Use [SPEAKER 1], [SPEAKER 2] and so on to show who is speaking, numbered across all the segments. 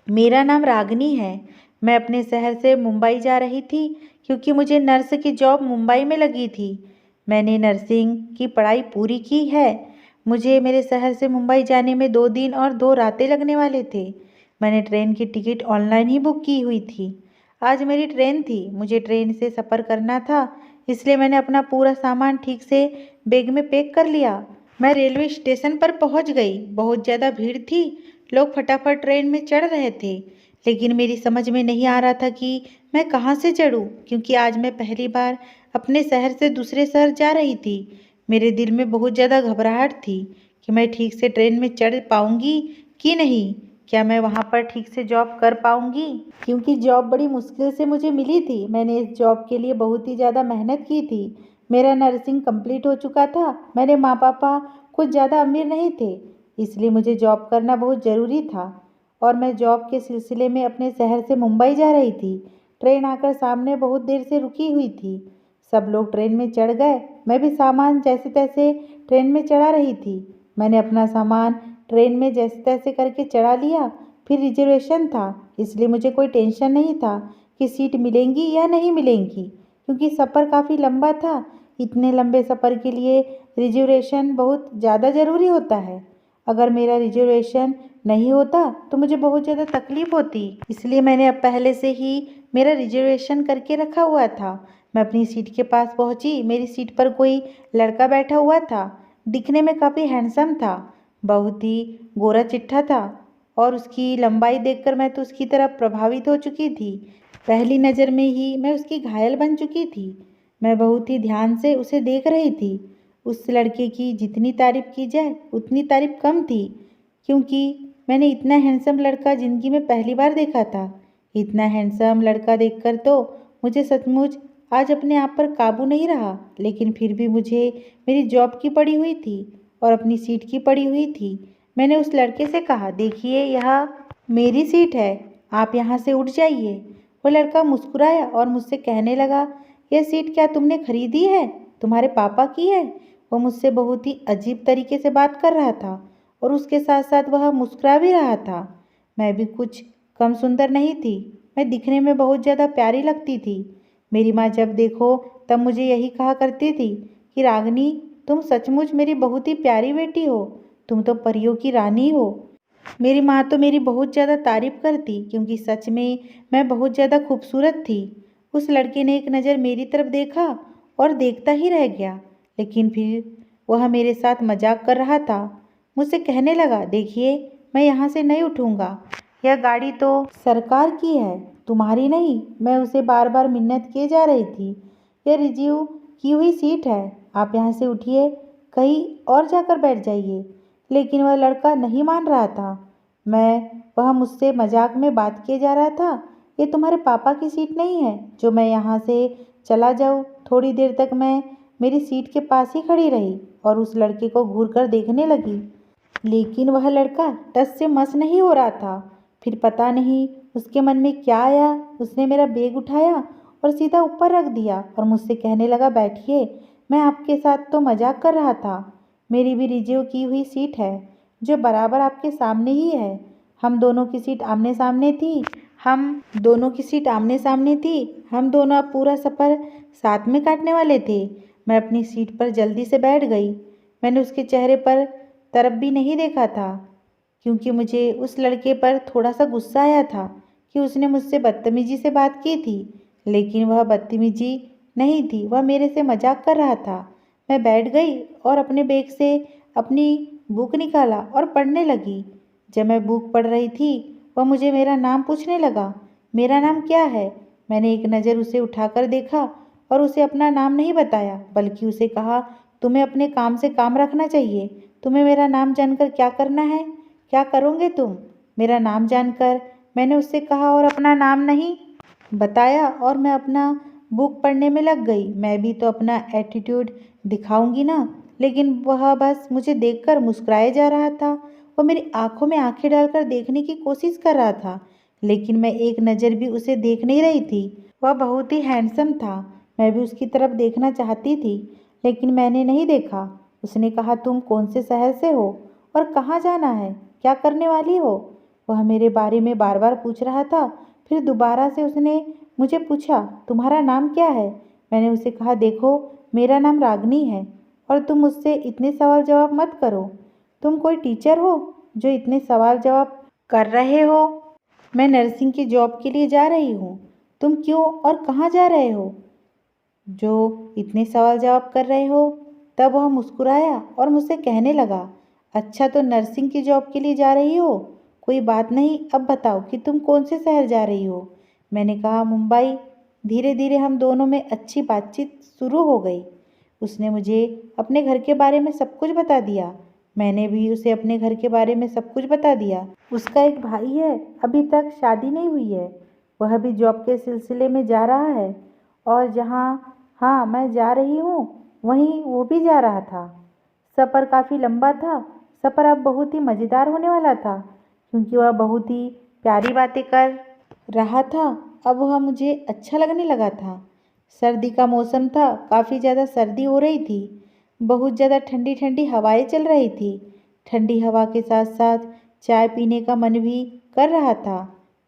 [SPEAKER 1] मेरा नाम रागनी है। मैं अपने शहर से मुंबई जा रही थी क्योंकि मुझे नर्स की जॉब मुंबई में लगी थी। मैंने नर्सिंग की पढ़ाई पूरी की है। मुझे मेरे शहर से मुंबई जाने में 2 दिन और 2 रातें लगने वाले थे। मैंने ट्रेन की टिकट ऑनलाइन ही बुक की हुई थी। आज मेरी ट्रेन थी, मुझे ट्रेन से सफ़र करना था, इसलिए मैंने अपना पूरा सामान ठीक से बैग में पैक कर लिया। मैं रेलवे स्टेशन पर पहुंच गई। बहुत ज़्यादा भीड़ थी, लोग फटाफट ट्रेन में चढ़ रहे थे, लेकिन मेरी समझ में नहीं आ रहा था कि मैं कहाँ से चढ़ूँ, क्योंकि आज मैं पहली बार अपने शहर से दूसरे शहर जा रही थी। मेरे दिल में बहुत ज़्यादा घबराहट थी कि मैं ठीक से ट्रेन में चढ़ पाऊँगी कि नहीं, क्या मैं वहाँ पर ठीक से जॉब कर पाऊँगी, क्योंकि जॉब बड़ी मुश्किल से मुझे मिली थी। मैंने इस जॉब के लिए बहुत ही ज़्यादा मेहनत की थी। मेरा नर्सिंग कंप्लीट हो चुका था। मेरे माँ पापा कुछ ज़्यादा अमीर नहीं थे, इसलिए मुझे जॉब करना बहुत ज़रूरी था और मैं जॉब के सिलसिले में अपने शहर से मुंबई जा रही थी। ट्रेन आकर सामने बहुत देर से रुकी हुई थी। सब लोग ट्रेन में चढ़ गए, मैं भी सामान जैसे तैसे ट्रेन में चढ़ा रही थी। मैंने अपना सामान ट्रेन में जैसे तैसे करके चढ़ा लिया। फिर रिजर्वेशन था, इसलिए मुझे कोई टेंशन नहीं था कि सीट मिलेंगी या नहीं मिलेंगी, क्योंकि सफ़र काफ़ी लंबा था। इतने लंबे सफ़र के लिए रिजर्वेशन बहुत ज़्यादा ज़रूरी होता है। अगर मेरा रिजर्वेशन नहीं होता तो मुझे बहुत ज़्यादा तकलीफ़ होती, इसलिए मैंने अब पहले से ही मेरा रिजर्वेशन करके रखा हुआ था। मैं अपनी सीट के पास पहुंची। मेरी सीट पर कोई लड़का बैठा हुआ था। दिखने में काफ़ी हैंडसम था, बहुत ही गोरा चिट्ठा था और उसकी लंबाई देखकर मैं तो उसकी तरफ प्रभावित हो चुकी थी। पहली नज़र में ही मैं उसकी घायल बन चुकी थी। मैं बहुत ही ध्यान से उसे देख रही थी। उस लड़के की जितनी तारीफ़ की जाए उतनी तारीफ़ कम थी, क्योंकि मैंने इतना हैंडसम लड़का ज़िंदगी में पहली बार देखा था। इतना हैंडसम लड़का देखकर तो मुझे सचमुच आज अपने आप पर काबू नहीं रहा, लेकिन फिर भी मुझे मेरी जॉब की पड़ी हुई थी और अपनी सीट की पड़ी हुई थी। मैंने उस लड़के से कहा, देखिए यह मेरी सीट है, आप यहाँ से उठ जाइए। वो लड़का मुस्कुराया और मुझसे कहने लगा, यह सीट क्या तुमने खरीदी है? तुम्हारे पापा की है? वो मुझसे बहुत ही अजीब तरीके से बात कर रहा था और उसके साथ साथ वह मुस्कुरा भी रहा था। मैं भी कुछ कम सुंदर नहीं थी, मैं दिखने में बहुत ज़्यादा प्यारी लगती थी। मेरी माँ जब देखो तब मुझे यही कहा करती थी कि रागनी, तुम सचमुच मेरी बहुत ही प्यारी बेटी हो, तुम तो परियों की रानी हो। मेरी माँ तो मेरी बहुत ज़्यादा तारीफ़ करती, क्योंकि सच में मैं बहुत ज़्यादा खूबसूरत थी। उस लड़के ने एक नज़र मेरी तरफ देखा और देखता ही रह गया, लेकिन फिर वह मेरे साथ मजाक कर रहा था। मुझसे कहने लगा, देखिए मैं यहाँ से नहीं उठूँगा, यह गाड़ी तो सरकार की है, तुम्हारी नहीं। मैं उसे बार बार मिन्नत किए जा रही थी, यह रिजर्व की हुई सीट है, आप यहाँ से उठिए, कहीं और जाकर बैठ जाइए। लेकिन वह लड़का नहीं मान रहा था। वह मुझसे मजाक में बात किए जा रहा था, ये तुम्हारे पापा की सीट नहीं है जो मैं यहाँ से चला जाऊँ। थोड़ी देर तक मैं मेरी सीट के पास ही खड़ी रही और उस लड़के को घूर कर देखने लगी, लेकिन वह लड़का टस से मस नहीं हो रहा था। फिर पता नहीं उसके मन में क्या आया, उसने मेरा बैग उठाया और सीधा ऊपर रख दिया और मुझसे कहने लगा, बैठिए, मैं आपके साथ तो मजाक कर रहा था, मेरी भी रिजर्व की हुई सीट है जो बराबर आपके सामने ही है। हम दोनों की सीट आमने सामने थी हम दोनों अब पूरा सफ़र साथ में काटने वाले थे। मैं अपनी सीट पर जल्दी से बैठ गई। मैंने उसके चेहरे पर तरफ भी नहीं देखा था, क्योंकि मुझे उस लड़के पर थोड़ा सा गुस्सा आया था कि उसने मुझसे बदतमीजी से बात की थी, लेकिन वह बदतमीजी नहीं थी, वह मेरे से मजाक कर रहा था। मैं बैठ गई और अपने बैग से अपनी बुक निकाला और पढ़ने लगी। जब मैं बुक पढ़ रही थी, वह मुझे मेरा नाम पूछने लगा। मेरा नाम क्या है? मैंने एक नज़र उसे उठाकर देखा और उसे अपना नाम नहीं बताया, बल्कि उसे कहा, तुम्हें अपने काम से काम रखना चाहिए। तुम्हें मेरा नाम जानकर क्या करना है? क्या करोगे तुम मेरा नाम जानकर? मैंने उससे कहा और अपना नाम नहीं बताया और मैं अपना बुक पढ़ने में लग गई। मैं भी तो अपना एटीट्यूड दिखाऊंगी ना। लेकिन वह बस मुझे देखकर मुस्कुराए जा रहा था। वह मेरी आंखों में आंखें डालकर देखने की कोशिश कर रहा था, लेकिन मैं एक नज़र भी उसे देख नहीं रही थी। वह बहुत ही हैंडसम था, मैं भी उसकी तरफ देखना चाहती थी, लेकिन मैंने नहीं देखा। उसने कहा, तुम कौन से शहर से हो और कहाँ जाना है, क्या करने वाली हो? वह मेरे बारे में बार बार पूछ रहा था। फिर दोबारा से उसने मुझे पूछा, तुम्हारा नाम क्या है? मैंने उसे कहा, देखो मेरा नाम रागनी है और तुम मुझसे इतने सवाल जवाब मत करो। तुम कोई टीचर हो जो इतने सवाल जवाब कर रहे हो? मैं नर्सिंग की जॉब के लिए जा रही हूँ। तुम क्यों और कहाँ जा रहे हो जो इतने सवाल जवाब कर रहे हो? तब वह मुस्कुराया और मुझसे कहने लगा, अच्छा तो नर्सिंग की जॉब के लिए जा रही हो, कोई बात नहीं, अब बताओ कि तुम कौन से शहर जा रही हो? मैंने कहा, मुंबई। धीरे धीरे हम दोनों में अच्छी बातचीत शुरू हो गई। उसने मुझे अपने घर के बारे में सब कुछ बता दिया। मैंने भी उसे अपने घर के बारे में सब कुछ बता दिया। उसका एक भाई है, अभी तक शादी नहीं हुई है। वह भी जॉब के सिलसिले में जा रहा है और जहाँ हाँ मैं जा रही हूँ वहीं वो भी जा रहा था। सफ़र काफ़ी लंबा था। सफ़र अब बहुत ही मज़ेदार होने वाला था क्योंकि वह बहुत ही प्यारी बातें कर रहा था। अब वह मुझे अच्छा लगने लगा था। सर्दी का मौसम था, काफ़ी ज़्यादा सर्दी हो रही थी। बहुत ज़्यादा ठंडी ठंडी हवाएं चल रही थी। ठंडी हवा के साथ साथ चाय पीने का मन भी कर रहा था।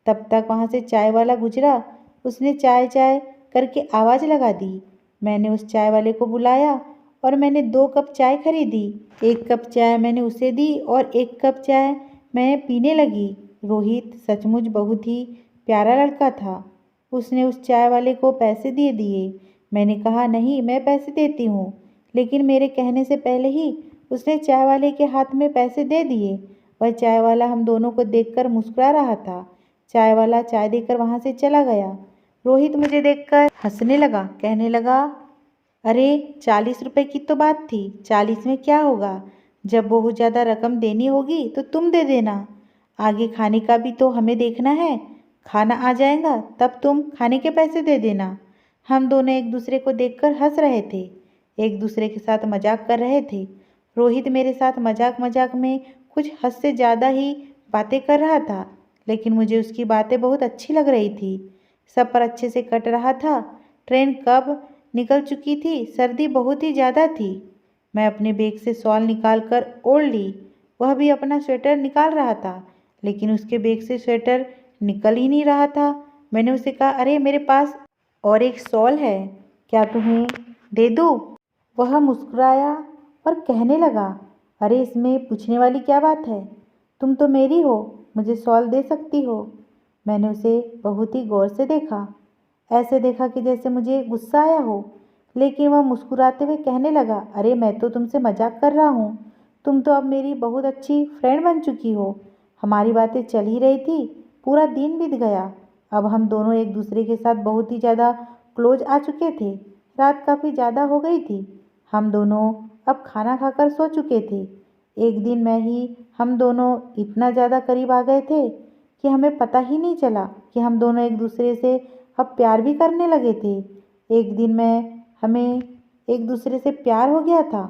[SPEAKER 1] तब तक वहाँ से चाय वाला गुजरा। उसने चाय चाय करके आवाज़ लगा दी। मैंने उस चाय वाले को बुलाया और मैंने 2 कप चाय खरीदी। 1 कप चाय मैंने उसे दी और 1 कप चाय मैं पीने लगी। रोहित सचमुच बहुत ही प्यारा लड़का था। उसने उस चाय वाले को पैसे दे दिए। मैंने कहा, नहीं मैं पैसे देती हूँ। लेकिन मेरे कहने से पहले ही उसने चाय वाले के हाथ में पैसे दे दिए। वह चाय वाला हम दोनों को देखकर मुस्कुरा रहा था। चाय वाला चाय देकर वहाँ से चला गया। रोहित मुझे देखकर हंसने लगा, कहने लगा, अरे 40 रुपए की तो बात थी, 40 में क्या होगा? जब बहुत ज़्यादा रकम देनी होगी तो तुम दे देना। आगे खाने का भी तो हमें देखना है। खाना आ जाएगा तब तुम खाने के पैसे दे देना। हम दोनों एक दूसरे को देखकर हंस रहे थे, एक दूसरे के साथ मजाक कर रहे थे। रोहित मेरे साथ मजाक मजाक में कुछ हद से ज़्यादा ही बातें कर रहा था, लेकिन मुझे उसकी बातें बहुत अच्छी लग रही थी। सफ़र अच्छे से कट रहा था। ट्रेन कब निकल चुकी थी। सर्दी बहुत ही ज़्यादा थी। मैं अपने बैग से शॉल निकाल कर ओढ़ ली। वह भी अपना स्वेटर निकाल रहा था, लेकिन उसके बैग से स्वेटर निकल ही नहीं रहा था। मैंने उसे कहा, अरे मेरे पास और एक शॉल है, क्या तुम्हें दे दूँ? वह मुस्कुराया और कहने लगा, अरे इसमें पूछने वाली क्या बात है? तुम तो मेरी हो, मुझे शॉल दे सकती हो। मैंने उसे बहुत ही गौर से देखा, ऐसे देखा कि जैसे मुझे गुस्सा आया हो। लेकिन वह मुस्कुराते हुए कहने लगा, अरे मैं तो तुमसे मजाक कर रहा हूँ। तुम तो अब मेरी बहुत अच्छी फ्रेंड बन चुकी हो। हमारी बातें चल ही रही थी, पूरा दिन बीत गया। अब हम दोनों एक दूसरे के साथ बहुत ही ज़्यादा क्लोज आ चुके थे। रात काफ़ी ज़्यादा हो गई थी। हम दोनों अब खाना खाकर सो चुके थे। एक दिन में ही हम दोनों इतना ज़्यादा करीब आ गए थे कि हमें पता ही नहीं चला कि हम दोनों एक दूसरे से अब प्यार भी करने लगे थे। एक दिन में हमें एक दूसरे से प्यार हो गया था।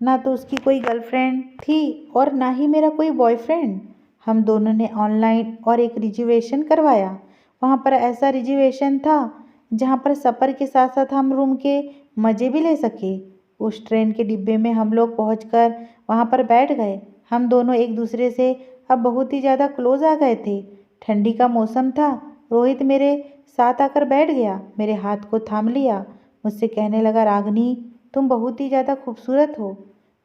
[SPEAKER 1] ना तो उसकी कोई गर्लफ्रेंड थी और ना ही मेरा कोई बॉयफ्रेंड। हम दोनों ने ऑनलाइन और एक रिजर्वेशन करवाया। वहाँ पर ऐसा रिजर्वेशन था जहाँ पर सफ़र के साथ साथ हम रूम के मज़े भी ले सके। उस ट्रेन के डिब्बे में हम लोग पहुँचकर वहाँ पर बैठ गए। हम दोनों एक दूसरे से अब बहुत ही ज़्यादा क्लोज आ गए थे। ठंडी का मौसम था। रोहित मेरे साथ आकर बैठ गया, मेरे हाथ को थाम लिया, मुझसे कहने लगा, रागनी तुम बहुत ही ज़्यादा खूबसूरत हो।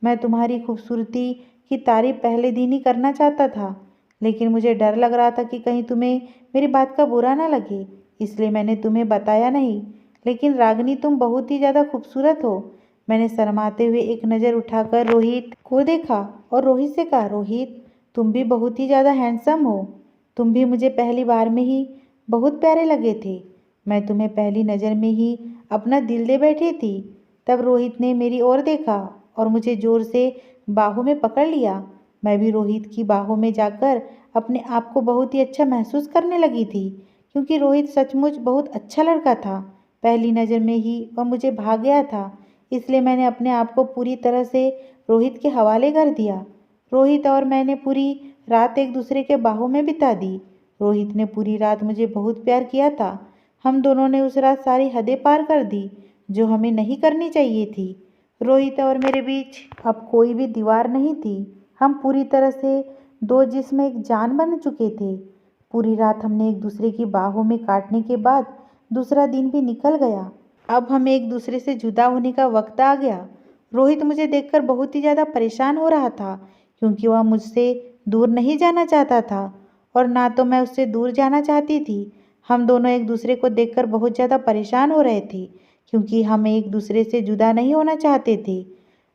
[SPEAKER 1] मैं तुम्हारी खूबसूरती की तारीफ पहले दिन ही करना चाहता था, लेकिन मुझे डर लग रहा था कि कहीं तुम्हें मेरी बात का बुरा ना लगे, इसलिए मैंने तुम्हें बताया नहीं। लेकिन रागनी तुम बहुत ही ज़्यादा खूबसूरत हो। मैंने शर्माते हुए एक नज़र उठाकर रोहित को देखा और रोहित से कहा, रोहित तुम भी बहुत ही ज़्यादा हैंडसम हो। तुम भी मुझे पहली बार में ही बहुत प्यारे लगे थे। मैं तुम्हें पहली नज़र में ही अपना दिल दे बैठी थी। तब रोहित ने मेरी ओर देखा और मुझे ज़ोर से बाहों में पकड़ लिया। मैं भी रोहित की बाहों में जाकर अपने आप को बहुत ही अच्छा महसूस करने लगी थी, क्योंकि रोहित सचमुच बहुत अच्छा लड़का था। पहली नज़र में ही वह मुझे भा गया था, इसलिए मैंने अपने आप को पूरी तरह से रोहित के हवाले कर दिया। रोहित और मैंने पूरी रात एक दूसरे के बाहों में बिता दी। रोहित ने पूरी रात मुझे बहुत प्यार किया था। हम दोनों ने उस रात सारी हदें पार कर दी जो हमें नहीं करनी चाहिए थी। रोहित और मेरे बीच अब कोई भी दीवार नहीं थी। हम पूरी तरह से दो जिस्म एक जान बन चुके थे। पूरी रात हमने एक दूसरे की बाहों में काटने के बाद दूसरा दिन भी निकल गया। अब हमें एक दूसरे से जुदा होने का वक्त आ गया। रोहित मुझे देखकर बहुत ही ज़्यादा परेशान हो रहा था, क्योंकि वह मुझसे दूर नहीं जाना चाहता था और ना तो मैं उससे दूर जाना चाहती थी। हम दोनों एक दूसरे को देखकर बहुत ज़्यादा परेशान हो रहे थे, क्योंकि हम एक दूसरे से जुदा नहीं होना चाहते थे।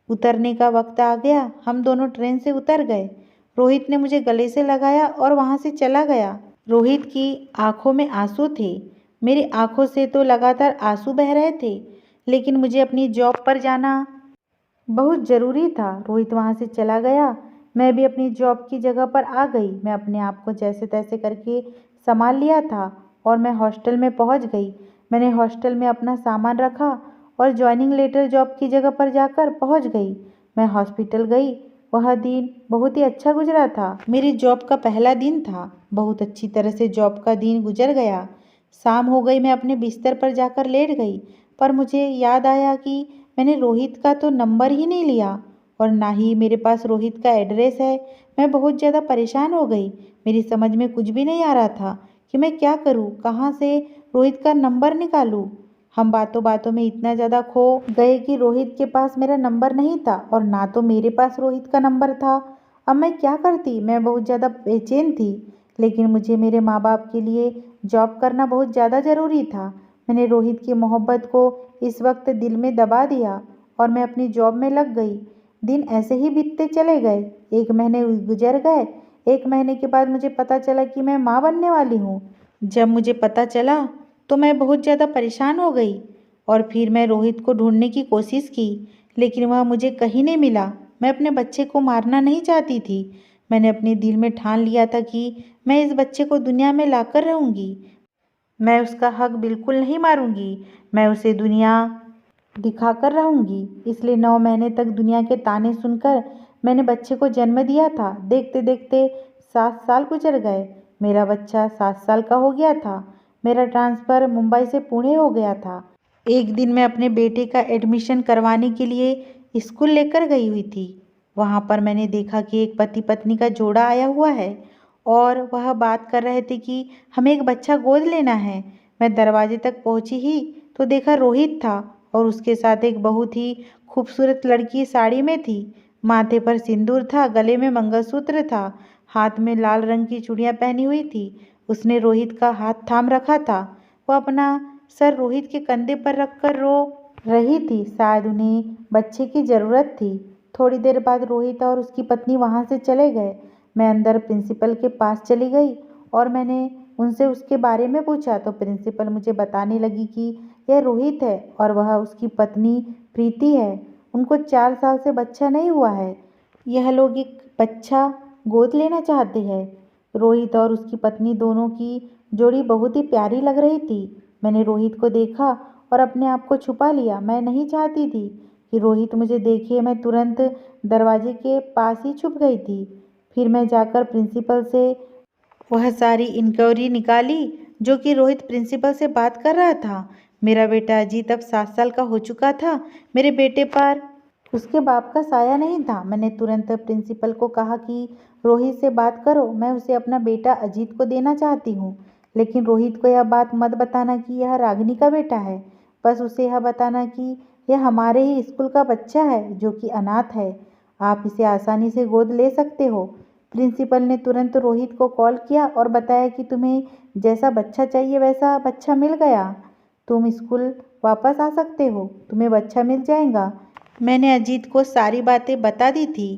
[SPEAKER 1] उतरने का वक्त आ गया। हम दोनों ट्रेन से उतर गए। रोहित ने मुझे गले से लगाया और वहाँ से चला गया। रोहित की आंखों में आंसू थे। मेरी आंखों से तो लगातार आंसू बह रहे थे, लेकिन मुझे अपनी जॉब पर जाना बहुत ज़रूरी था। रोहित वहाँ से चला गया। मैं भी अपनी जॉब की जगह पर आ गई। मैं अपने आप को जैसे तैसे करके संभाल लिया था और मैं हॉस्टल में पहुँच गई। मैंने हॉस्टल में अपना सामान रखा और ज्वाइनिंग लेटर जॉब की जगह पर जाकर पहुँच गई। मैं हॉस्पिटल गई। वह दिन बहुत ही अच्छा गुजरा था। मेरी जॉब का पहला दिन था। बहुत अच्छी तरह से जॉब का दिन गुजर गया। शाम हो गई। मैं अपने बिस्तर पर जाकर लेट गई, पर मुझे याद आया कि मैंने रोहित का तो नंबर ही नहीं लिया और ना ही मेरे पास रोहित का एड्रेस है। मैं बहुत ज़्यादा परेशान हो गई। मेरी समझ में कुछ भी नहीं आ रहा था कि मैं क्या करूं, कहाँ से रोहित का नंबर निकालूं। हम बातों बातों में इतना ज़्यादा खो गए कि रोहित के पास मेरा नंबर नहीं था और ना तो मेरे पास रोहित का नंबर था। अब मैं क्या करती? मैं बहुत ज़्यादा बेचैन थी, लेकिन मुझे मेरे माँ बाप के लिए जॉब करना बहुत ज़्यादा ज़रूरी था। मैंने रोहित की मोहब्बत को इस वक्त दिल में दबा दिया और मैं अपनी जॉब में लग गई। दिन ऐसे ही बीतते चले गए। 1 महीने गुजर गए। 1 महीने के बाद मुझे पता चला कि मैं माँ बनने वाली हूँ। जब मुझे पता चला तो मैं बहुत ज़्यादा परेशान हो गई और फिर मैं रोहित को ढूंढने की कोशिश की, लेकिन वह मुझे कहीं नहीं मिला। मैं अपने बच्चे को मारना नहीं चाहती थी। मैंने अपने दिल में ठान लिया था कि मैं इस बच्चे को दुनिया में लाकर रहूँगी। मैं उसका हक बिल्कुल नहीं मारूंगी। मैं उसे दुनिया दिखाकर रहूंगी। इसलिए 9 महीने तक दुनिया के ताने सुनकर मैंने बच्चे को जन्म दिया था। देखते देखते 7 साल गुजर गए। मेरा बच्चा 7 साल का हो गया था। मेरा ट्रांसफ़र मुंबई से पुणे हो गया था। एक दिन मैं अपने बेटे का एडमिशन करवाने के लिए स्कूल लेकर गई हुई थी। वहाँ पर मैंने देखा कि एक पति पत्नी का जोड़ा आया हुआ है और वह बात कर रहे थे कि हमें एक बच्चा गोद लेना है। मैं दरवाजे तक पहुँची ही तो देखा रोहित था और उसके साथ एक बहुत ही खूबसूरत लड़की साड़ी में थी। माथे पर सिंदूर था, गले में मंगलसूत्र था, हाथ में लाल रंग की चूड़ियाँ पहनी हुई थी। उसने रोहित का हाथ थाम रखा था। वह अपना सर रोहित के कंधे पर रखकर रो रही थी। शायद उन्हें बच्चे की ज़रूरत थी। थोड़ी देर बाद रोहित और उसकी पत्नी वहाँ से चले गए। मैं अंदर प्रिंसिपल के पास चली गई और मैंने उनसे उसके बारे में पूछा तो प्रिंसिपल मुझे बताने लगी कि यह रोहित है और वह उसकी पत्नी प्रीति है। उनको 4 साल से बच्चा नहीं हुआ है। यह लोग एक बच्चा गोद लेना चाहते हैं। रोहित और उसकी पत्नी दोनों की जोड़ी बहुत ही प्यारी लग रही थी। मैंने रोहित को देखा और अपने आप को छुपा लिया। मैं नहीं चाहती थी कि रोहित मुझे देखे। मैं तुरंत दरवाजे के पास ही छुप गई थी। फिर मैं जाकर प्रिंसिपल से वह सारी इंक्वायरी निकाली जो कि रोहित प्रिंसिपल से बात कर रहा था। मेरा बेटा अजीत अब 7 साल का हो चुका था। मेरे बेटे पर उसके बाप का साया नहीं था। मैंने तुरंत प्रिंसिपल को कहा कि रोहित से बात करो, मैं उसे अपना बेटा अजीत को देना चाहती हूँ। लेकिन रोहित को यह बात मत बताना कि यह रागिनी का बेटा है। बस उसे यह बताना कि यह हमारे ही स्कूल का बच्चा है जो कि अनाथ है। आप इसे आसानी से गोद ले सकते हो। प्रिंसिपल ने तुरंत रोहित को कॉल किया और बताया कि तुम्हें जैसा बच्चा चाहिए वैसा बच्चा मिल गया। तुम स्कूल वापस आ सकते हो, तुम्हें बच्चा मिल जाएगा। मैंने अजीत को सारी बातें बता दी थी।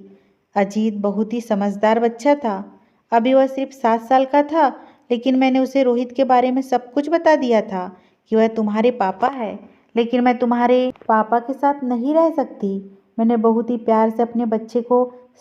[SPEAKER 1] अजीत बहुत ही समझदार बच्चा था। अभी वह सिर्फ 7 साल का था, लेकिन मैंने उसे रोहित के बारे में सब कुछ बता दिया था कि वह तुम्हारे पापा है, लेकिन मैं तुम्हारे पापा के साथ नहीं रह सकती। मैंने बहुत ही प्यार से अपने बच्चे को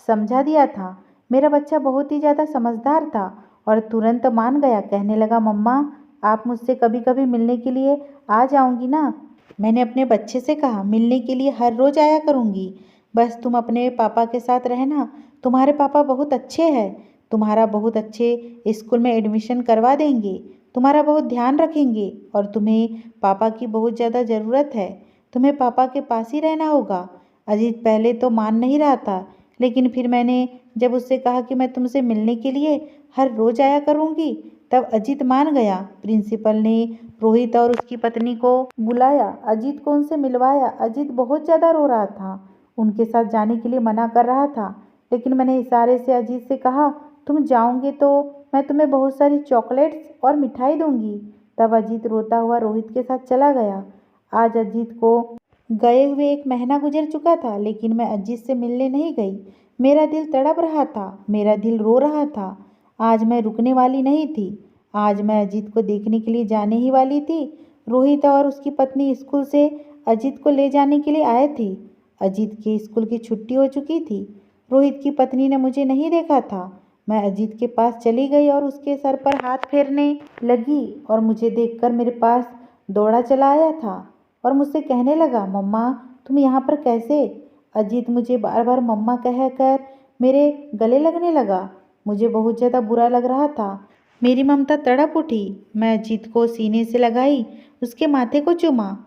[SPEAKER 1] समझा दिया था। मेरा बच्चा बहुत ही ज़्यादा समझदार था और तुरंत मान गया। कहने लगा, मम्मा आप मुझसे कभी कभी मिलने के लिए आ जाऊंगी ना? मैंने अपने बच्चे से कहा, मिलने के लिए हर रोज़ आया करूंगी। बस तुम अपने पापा के साथ रहना। तुम्हारे पापा बहुत अच्छे हैं। तुम्हारा बहुत अच्छे स्कूल में एडमिशन करवा देंगे। तुम्हारा बहुत ध्यान रखेंगे और तुम्हें पापा की बहुत ज़्यादा ज़रूरत है। तुम्हें पापा के पास ही रहना होगा। अजीत पहले तो मान नहीं रहा था, लेकिन फिर मैंने जब उससे कहा कि मैं तुमसे मिलने के लिए हर रोज़ आया करूँगी, तब अजीत मान गया। प्रिंसिपल ने रोहित और उसकी पत्नी को बुलाया, अजीत को उनसे मिलवाया। अजीत बहुत ज़्यादा रो रहा था, उनके साथ जाने के लिए मना कर रहा था, लेकिन मैंने इशारे से अजीत से कहा, तुम जाओगे तो मैं तुम्हें बहुत सारी चॉकलेट्स और मिठाई दूंगी। तब अजीत रोता हुआ रोहित के साथ चला गया। आज अजीत को गए हुए 1 महीना गुजर चुका था, लेकिन मैं अजीत से मिलने नहीं गई। मेरा दिल तड़प रहा था, मेरा दिल रो रहा था। आज मैं रुकने वाली नहीं थी। आज मैं अजीत को देखने के लिए जाने ही वाली थी। रोहित और उसकी पत्नी स्कूल से अजीत को ले जाने के लिए आए थे। अजीत की स्कूल की छुट्टी हो चुकी थी। रोहित की पत्नी ने मुझे नहीं देखा था। मैं अजीत के पास चली गई और उसके सर पर हाथ फेरने लगी और मुझे देखकर मेरे पास दौड़ा चला आया था और मुझसे कहने लगा, मम्मा तुम यहाँ पर कैसे? अजीत मुझे बार बार मम्मा कहकर मेरे गले लगने लगा। मुझे बहुत ज़्यादा बुरा लग रहा था। मेरी ममता तड़प उठी। मैं अजीत को सीने से लगाई, उसके माथे को चूमा।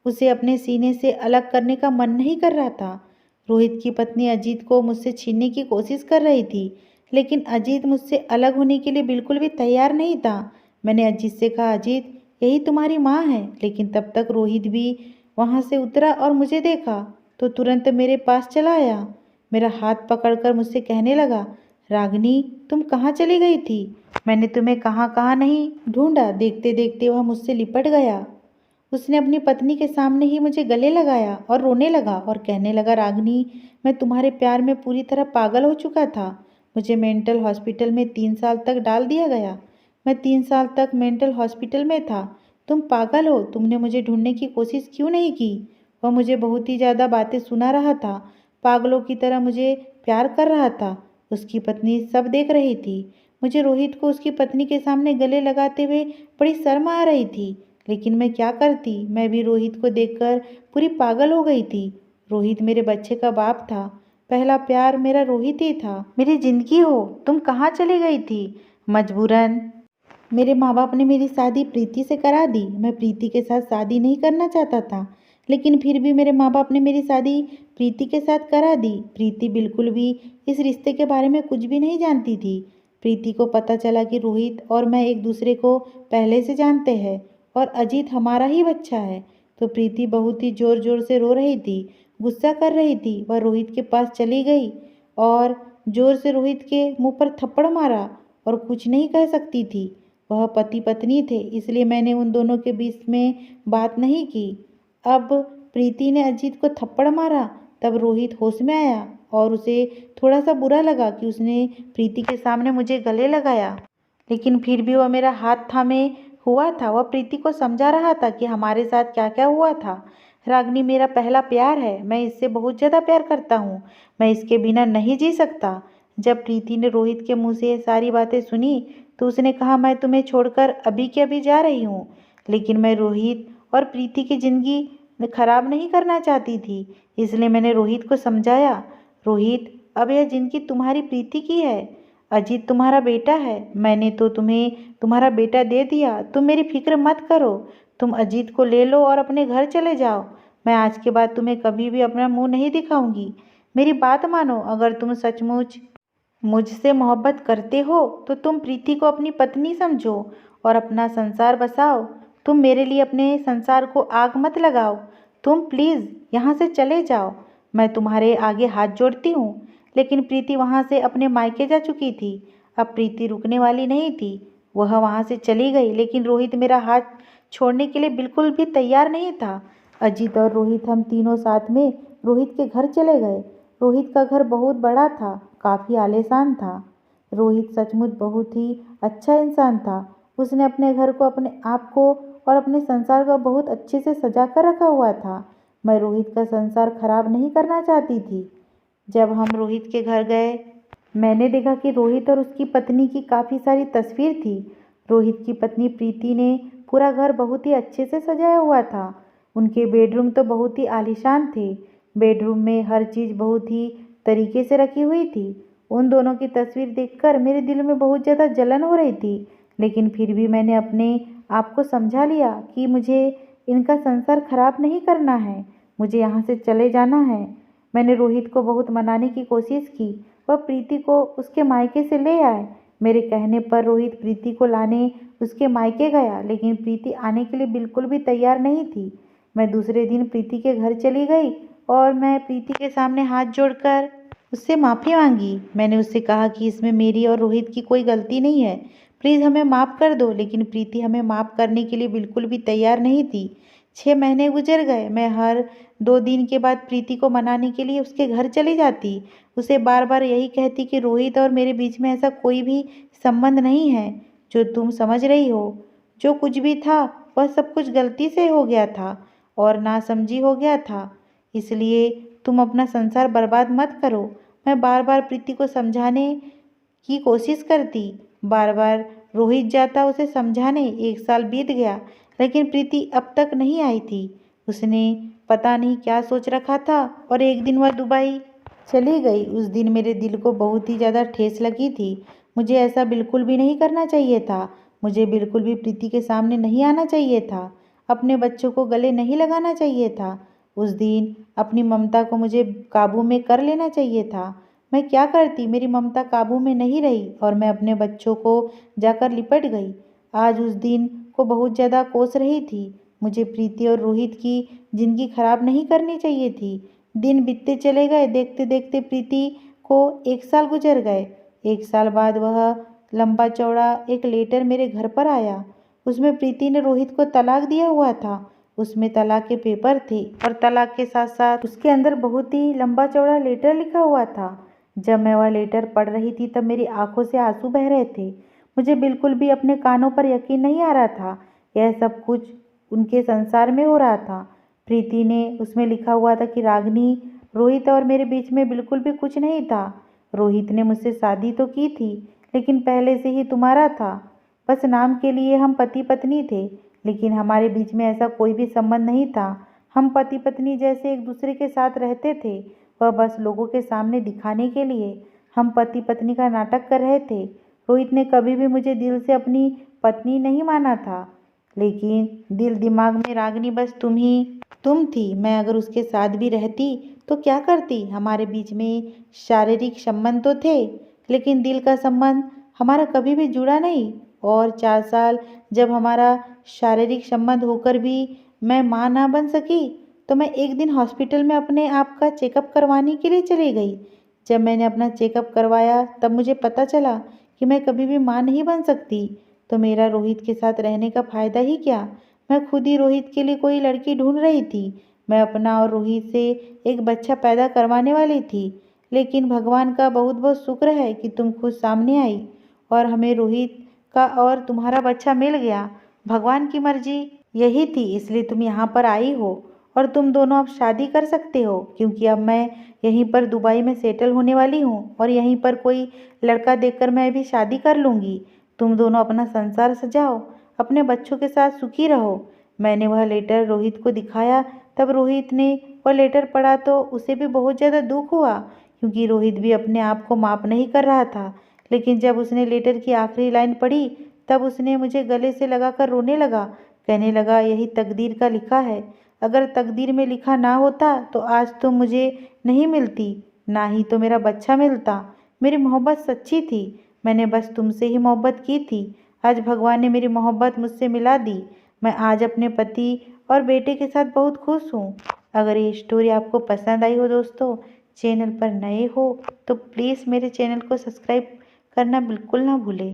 [SPEAKER 1] उसे अपने सीने से अलग करने का मन नहीं कर रहा था। रोहित की पत्नी अजीत को मुझसे छीनने की कोशिश कर रही थी, लेकिन अजीत मुझसे अलग होने के लिए बिल्कुल भी तैयार नहीं था। मैंने अजीत से कहा, अजीत यही तुम्हारी माँ है। लेकिन तब तक रोहित भी वहाँ से उतरा और मुझे देखा तो तुरंत मेरे पास चला आया। मेरा हाथ पकड़कर मुझसे कहने लगा, रागिनी तुम कहाँ चली गई थी? मैंने तुम्हें कहाँ कहाँ नहीं ढूंढा। देखते देखते वह मुझसे लिपट गया। उसने अपनी पत्नी के सामने ही मुझे गले लगाया और रोने लगा और कहने लगा, रागिनी मैं तुम्हारे प्यार में पूरी तरह पागल हो चुका था। मुझे मेंटल हॉस्पिटल में 3 साल तक डाल दिया गया। मैं 3 साल तक मेंटल हॉस्पिटल में था। तुम पागल हो, तुमने मुझे ढूंढने की कोशिश क्यों नहीं की? वह मुझे बहुत ही ज़्यादा बातें सुना रहा था, पागलों की तरह मुझे प्यार कर रहा था। उसकी पत्नी सब देख रही थी। मुझे रोहित को उसकी पत्नी के सामने गले लगाते हुए बड़ी शर्म आ रही थी, लेकिन मैं क्या करती? मैं भी रोहित को देखकर पूरी पागल हो गई थी। रोहित मेरे बच्चे का बाप था। पहला प्यार मेरा रोहित ही था। मेरी जिंदगी हो, तुम कहाँ चली गई थी? मजबूरन मेरे माँ बाप ने मेरी शादी प्रीति से करा दी। मैं प्रीति के साथ शादी नहीं करना चाहता था, लेकिन फिर भी मेरे माँ बाप ने मेरी शादी प्रीति के साथ करा दी। प्रीति बिल्कुल भी इस रिश्ते के बारे में कुछ भी नहीं जानती थी। प्रीति को पता चला कि रोहित और मैं एक दूसरे को पहले से जानते हैं और अजीत हमारा ही बच्चा है, तो प्रीति बहुत ही ज़ोर ज़ोर से रो रही थी, गुस्सा कर रही थी। वह रोहित के पास चली गई और ज़ोर से रोहित के मुंह पर थप्पड़ मारा और कुछ नहीं कह सकती थी। वह पति पत्नी थे, इसलिए मैंने उन दोनों के बीच में बात नहीं की। अब प्रीति ने अजीत को थप्पड़ मारा, तब रोहित होश में आया और उसे थोड़ा सा बुरा लगा कि उसने प्रीति के सामने मुझे गले लगाया, लेकिन फिर भी वह मेरा हाथ थामे हुआ था। वह प्रीति को समझा रहा था कि हमारे साथ क्या क्या हुआ था। रागिनी मेरा पहला प्यार है, मैं इससे बहुत ज़्यादा प्यार करता हूँ, मैं इसके बिना नहीं जी सकता। जब प्रीति ने रोहित के मुंह से ये सारी बातें सुनी तो उसने कहा, मैं तुम्हें छोड़कर अभी के अभी जा रही हूँ, लेकिन मैं रोहित और प्रीति की ज़िंदगी खराब नहीं करना चाहती थी, इसलिए मैंने रोहित को समझाया, रोहित अब यह ज़िंदगी तुम्हारी प्रीति की है, अजीत तुम्हारा बेटा है। मैंने तो तुम्हें तुम्हारा बेटा दे दिया, तुम मेरी फिक्र मत करो। तुम अजीत को ले लो और अपने घर चले जाओ। मैं आज के बाद तुम्हें कभी भी अपना मुंह नहीं दिखाऊंगी। मेरी बात मानो, अगर तुम सचमुच मुझसे मोहब्बत करते हो तो तुम प्रीति को अपनी पत्नी समझो और अपना संसार बसाओ। तुम मेरे लिए अपने संसार को आग मत लगाओ। तुम प्लीज़ यहाँ से चले जाओ। मैं तुम्हारे आगे हाथ जोड़ती हूँ। लेकिन प्रीति वहाँ से अपने मायके जा चुकी थी। अब प्रीति रुकने वाली नहीं थी। वह वहाँ से चली गई, लेकिन रोहित मेरा हाथ छोड़ने के लिए बिल्कुल भी तैयार नहीं था। अजीत और रोहित हम तीनों साथ में रोहित के घर चले गए। रोहित का घर बहुत बड़ा था, काफ़ी आलीशान था। रोहित सचमुच बहुत ही अच्छा इंसान था। उसने अपने घर को, अपने आप को और अपने संसार को बहुत अच्छे से सजा कर रखा हुआ था। मैं रोहित का संसार खराब नहीं करना चाहती थी। जब हम रोहित के घर गए, मैंने देखा कि रोहित और उसकी पत्नी की काफ़ी सारी तस्वीर थी। रोहित की पत्नी प्रीति ने पूरा घर बहुत ही अच्छे से सजाया हुआ था। उनके बेडरूम तो बहुत ही आलीशान थे। बेडरूम में हर चीज़ बहुत ही तरीके से रखी हुई थी। उन दोनों की तस्वीर देखकर मेरे दिल में बहुत ज़्यादा जलन हो रही थी, लेकिन फिर भी मैंने अपने आप को समझा लिया कि मुझे इनका संसार खराब नहीं करना है, मुझे यहाँ से चले जाना है। मैंने रोहित को बहुत मनाने की कोशिश की, वह प्रीति को उसके मायके से ले आए। मेरे कहने पर रोहित प्रीति को लाने उसके मायके गया, लेकिन प्रीति आने के लिए बिल्कुल भी तैयार नहीं थी। मैं दूसरे दिन प्रीति के घर चली गई और मैं प्रीति के सामने हाथ जोड़कर उससे माफ़ी मांगी। मैंने उससे कहा कि इसमें मेरी और रोहित की कोई गलती नहीं है, प्लीज़ हमें माफ़ कर दो। लेकिन प्रीति हमें माफ़ करने के लिए बिल्कुल भी तैयार नहीं थी। 6 महीने गुजर गए। मैं हर 2 दिन के बाद प्रीति को मनाने के लिए उसके घर चली जाती, उसे बार बार यही कहती कि रोहित और मेरे बीच में ऐसा कोई भी संबंध नहीं है जो तुम समझ रही हो। जो कुछ भी था वह सब कुछ गलती से हो गया था और नासमझी हो गया था, इसलिए तुम अपना संसार बर्बाद मत करो। मैं बार बार प्रीति को समझाने की कोशिश करती, बार बार रोहित जाता उसे समझाने। 1 साल बीत गया, लेकिन प्रीति अब तक नहीं आई थी। उसने पता नहीं क्या सोच रखा था और एक दिन वह दुबई चली गई। उस दिन मेरे दिल को बहुत ही ज़्यादा ठेस लगी थी। मुझे ऐसा बिल्कुल भी नहीं करना चाहिए था। मुझे बिल्कुल भी प्रीति के सामने नहीं आना चाहिए था। अपने बच्चों को गले नहीं लगाना चाहिए था। उस दिन अपनी ममता को मुझे काबू में कर लेना चाहिए था। मैं क्या करती, मेरी ममता काबू में नहीं रही और मैं अपने बच्चों को जाकर लिपट गई। आज उस दिन को बहुत ज़्यादा कोस रही थी। मुझे प्रीति और रोहित की ज़िंदगी खराब नहीं करनी चाहिए थी। दिन बीतते चले गए, देखते देखते प्रीति को 1 साल गुजर गए। 1 साल बाद वह लंबा चौड़ा एक लेटर मेरे घर पर आया। उसमें प्रीति ने रोहित को तलाक दिया हुआ था। उसमें तलाक के पेपर थे और तलाक के साथ साथ उसके अंदर बहुत ही लंबा चौड़ा लेटर लिखा हुआ था। जब मैं वह लेटर पढ़ रही थी तब मेरी आंखों से आंसू बह रहे थे। मुझे बिल्कुल भी अपने कानों पर यकीन नहीं आ रहा था। यह सब कुछ उनके संसार में हो रहा था। प्रीति ने उसमें लिखा हुआ था कि रागिनी, रोहित और मेरे बीच में बिल्कुल भी कुछ नहीं था। रोहित ने मुझसे शादी तो की थी, लेकिन पहले से ही तुम्हारा था। बस नाम के लिए हम पति पत्नी थे, लेकिन हमारे बीच में ऐसा कोई भी संबंध नहीं था। हम पति पत्नी जैसे एक दूसरे के साथ रहते थे, वह बस लोगों के सामने दिखाने के लिए। हम पति पत्नी का नाटक कर रहे थे। रोहित ने कभी भी मुझे दिल से अपनी पत्नी नहीं माना था, लेकिन दिल दिमाग में रागिनी बस तुम थी। मैं अगर उसके साथ भी रहती तो क्या करती? हमारे बीच में शारीरिक संबंध तो थे, लेकिन दिल का संबंध हमारा कभी भी जुड़ा नहीं। और 4 साल जब हमारा शारीरिक संबंध होकर भी मैं माँ ना बन सकी, तो मैं एक दिन हॉस्पिटल में अपने आप का चेकअप करवाने के लिए चली गई। जब मैंने अपना चेकअप करवाया तब मुझे पता चला कि मैं कभी भी माँ नहीं बन सकती। तो मेरा रोहित के साथ रहने का फ़ायदा ही क्या? मैं खुद ही रोहित के लिए कोई लड़की ढूंढ रही थी। मैं अपना और रोहित से एक बच्चा पैदा करवाने वाली थी, लेकिन भगवान का बहुत बहुत शुक्र है कि तुम खुद सामने आई और हमें रोहित का और तुम्हारा बच्चा मिल गया। भगवान की मर्जी यही थी, इसलिए तुम यहाँ पर आई हो और तुम दोनों अब शादी कर सकते हो, क्योंकि अब मैं यहीं पर दुबई में सेटल होने वाली हूँ और यहीं पर कोई लड़का देखकर मैं भी शादी कर लूँगी। तुम दोनों अपना संसार सजाओ, अपने बच्चों के साथ सुखी रहो। मैंने वह लेटर रोहित को दिखाया। तब रोहित ने वह लेटर पढ़ा तो उसे भी बहुत ज़्यादा दुख हुआ, क्योंकि रोहित भी अपने आप को माफ़ नहीं कर रहा था। लेकिन जब उसने लेटर की आखिरी लाइन पढ़ी तब उसने मुझे गले से लगाकर रोने लगा। कहने लगा, यही तकदीर का लिखा है। अगर तकदीर में लिखा ना होता तो आज तुम मुझे नहीं मिलती, ना ही तो मेरा बच्चा मिलता। मेरी मोहब्बत सच्ची थी, मैंने बस तुमसे ही मोहब्बत की थी। आज भगवान ने मेरी मोहब्बत मुझसे मिला दी। मैं आज अपने पति और बेटे के साथ बहुत खुश हूँ। अगर ये स्टोरी आपको पसंद आई हो दोस्तों, चैनल पर नए हो तो प्लीज़ मेरे चैनल को सब्सक्राइब करना बिल्कुल ना भूलें।